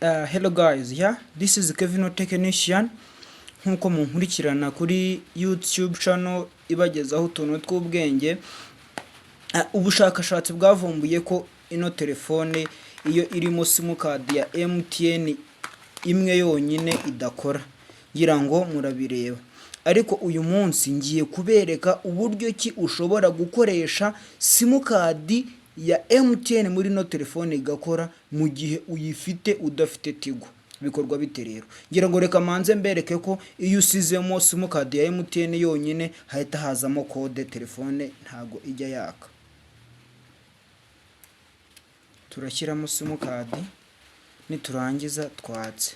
Hello guys, yeah, this is Kevin Technician. Nkuko munkurikirana kuri YouTube channel ibagezaho utuntu tw'ubwenge. Ubushakashatsi bwavumbuye ko ino telefone iyo irimo simukadi ya MTN imwe yonyine idakora, ngira ngo murabireba. Ariko uyu munsi ngiye kubereka uburyo ki ushobora gukoresha simukadi ya MTN muri no telefone igakora mu gihe uyifite udafite Tigo. Bikorwa bite rero? Ngira ngo reka manze mbereke ko iyo usizemo simukadi ya MTN yonyine hahita hazamo code, telefone ntago ijya yaka. Turashyiramo simukadi niturangiza twatse.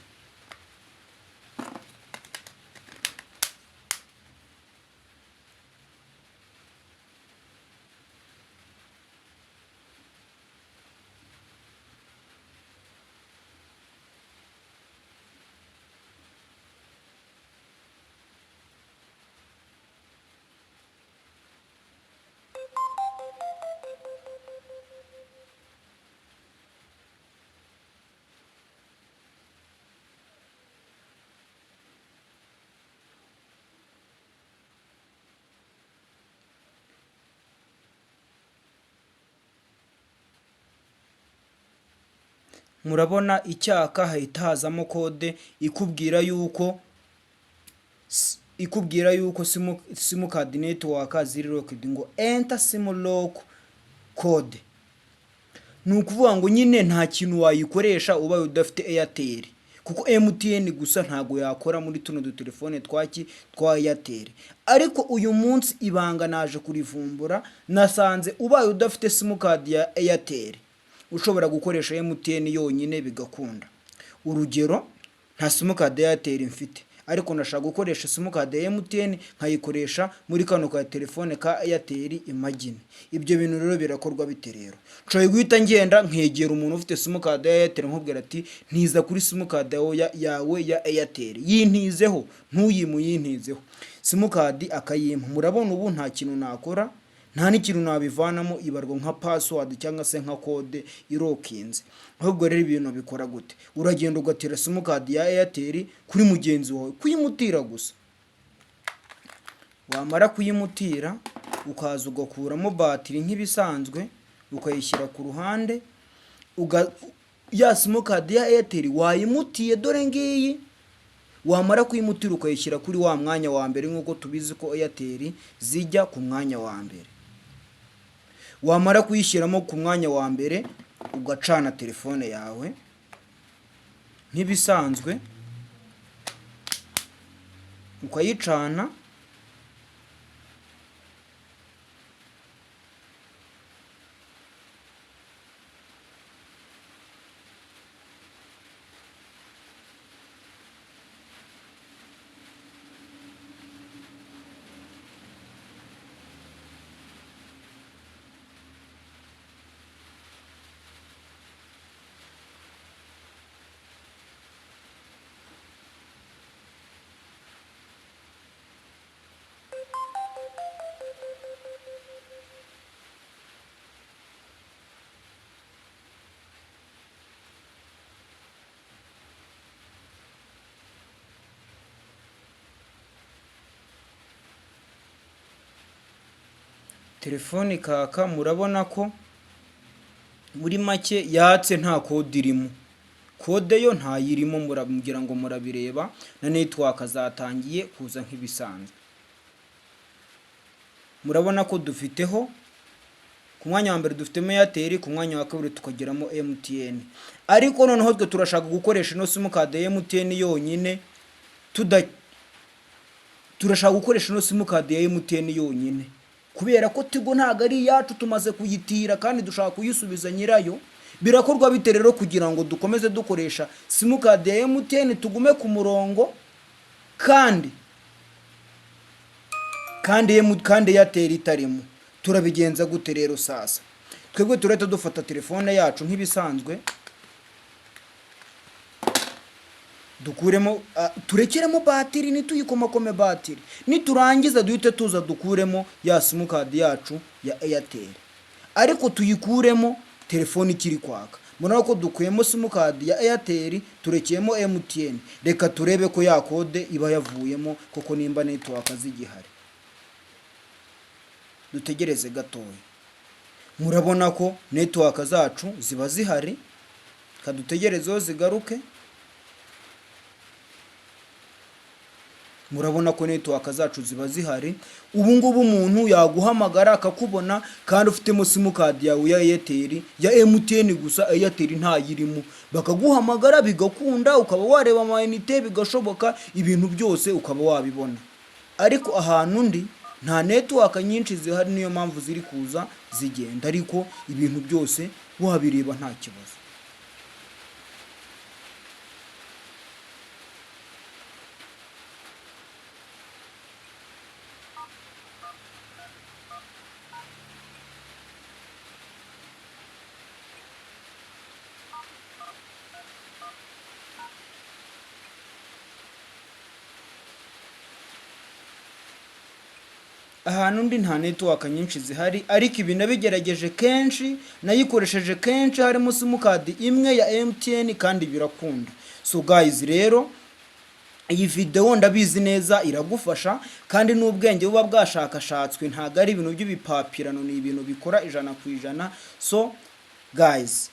Murabona icyaka hahita hazamo code ikubwira yuko simukadi network ziri locked, ngo enter sim lock code. Nukuvuga ngo nyine nta kintu wayikoresha ubaye udafite Airtel, kuko MTN gusa ntago yakora muri tuno telefone twa Airtel. Ariko uyu munsi ibanga naje kurivumbura, nasanze ubaye udafite simukadi ya Airtel ushobora gukoresha MTN yonyine bigakunda. Urugero, nta simukadi ya Airtel mfite, ariko nashaka gukoresha simukadi ya MTN nkayikoresha muri kano ka telefone ka Airtel, imagine. Ibyo bintu rero birakorwa bite rero? Nshoboye guhita ngenda nkegera umuntu ufite simukadi ya Airtel nkubwira ati ntiza kuri simukadi yawe ya Airtel, yintizeho ntuyimuyintizeho. Simukadi akayimpa. Murabona ubu nta kintu nakora, nta n'ikintu nabivanamo, ibarwa nka password cyangwa se nka code irokinze. Ahubwo rero ibintu bikora gute? Uragenda ugatira simukadi ya Airtel kuri mugenzi wawe, kuyimutira gusa. Wamara kuyimutira ukaza ugakuramo batiri nk'ibisanzwe ukayishyira ku ruhande. Ya simukadi ya Airtel wayimutiye, dore ngiyi. Wamara kuyimutira ukayishyira kuri wa mwanya wa mbere, nk'uko tubizi ko Airtel zijya ku mwanya wa mbere. Wamara kuyishyiramo ku mwanya wa mbere ugacana telefone yawe nk'ibisanzwe, ukayicana. Telefone kaka, murabona ko muri make yatse nta code irimo. Code yo ntayirimo, murambwira ngo murabireba, na network zatangiye kuza nk'ibisanzwe. Murabona ko dufiteho ku mwanya wa mbere dufitemo Airtel, ku mwanya wa kabiri tukageramo MTN. Ariko noneho twe turashaka gukoresha no simukadi ya MTN yonyine, turashaka gukoresha no simukadi ya MTN yonyine, kubera ko Tigo ntago ari yacu, tumaze kuyitira kandi dushaka kuyisubiza nyirayo. Birakorwa bite rero kugira ngo dukomeze dukoresha simukadi ya MTN tugume ku murongo kandi Airtel itarimo? Turabigenza gute rero sasa? Twebwe turahita dufata telefone yacu nk'ibisanzwe, dukuremo turekeremo batiri, nituyikomakome batiri, niturangiza duhite tuza dukuremo ya simukadi yacu ya Airtel. Ariko tuyikuremo telefone ikiri kwaka. murabona ko dukuyemo simukadi ya Airtel turekeyemo MTN. Reka turebe ko ya kode iba yavuyemo koko nimba network zigihari. Dutegereze gatoya. Murabona ko network zacu ziba zihari, kadutegerezo zigaruke. Murabona ko network zacu ziba zihari. Ubu ngubu umuntu yaguhamagara akakubona kandi ufitemo simukadi yawe ya Airtel ya MTN gusa, Airtel ntayirimo, bakaguhamagara bigakunda, ukaba wareba amayinite bigashoboka, ibintu byose ukaba wabibona. Ariko ahantu ndi nta network nyinshi zihari, niyo mpamvu ziri kuza zigenda, ariko ibintu byose wabireba nta kibazo. Ahantu ndi nta network nyinshi zihari, ariko ibi nabigerageje kenshi, nayikoresheje kenshi harimo simukadi imwe ya MTN kandi birakunda. So guys, rero iyi video ndabizi neza iragufasha kandi n'ubwenge buba bwashakashatswe, ntago ari ibintu by'ibipapirano, ni ibintu bikora 100%. So guys,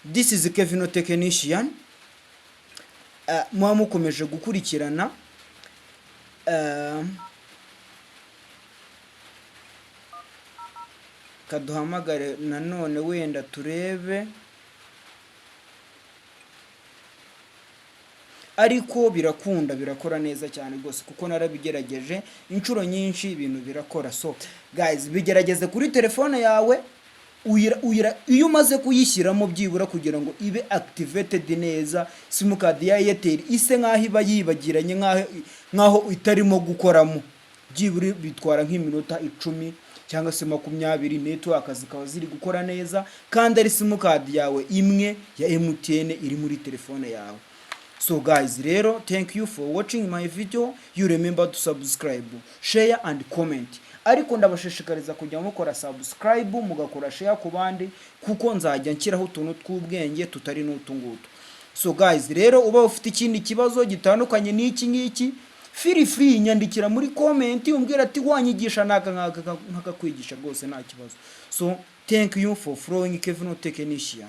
this is Kevin Technician. Mwa mukomeje gukurikirana kaduhamagare nanone wenda turebe, ariko birakunda, birakora neza cyane rwose kuko narabigerageje inshuro nyinshi, ibintu birakora. So guys, bigerageze kuri telefone yawe, iyo umaze kuyishyiramo byibura kugira ngo ibe activated neza, simukadi ya Airtel ise nkaho iba yibagiranye, nkaho itarimo gukoramo, byibura bitwara nk'iminota 10 cyangwa se 20, network zikaba ziri gukora neza kandi ari simukadi yawe imwe ya MTN iri muri telefone yawe. So guys, rero thank you for watching my video. You remember to subscribe, share and comment. Ariko ndabashishikariza kujya mukora subscribe, mugakora share ku bandi, kuko nzajya nshyiraho utuntu tw'ubwenge tutari n'utungutu. So guys, rero uba ufite ikindi kibazo gitandukanye n'iki ngiki, feel free nyandikira muri comment umbwira ati wanyigisha nkaka kwigisha rwose nta kibazo. So thank you for following Kevin Technician.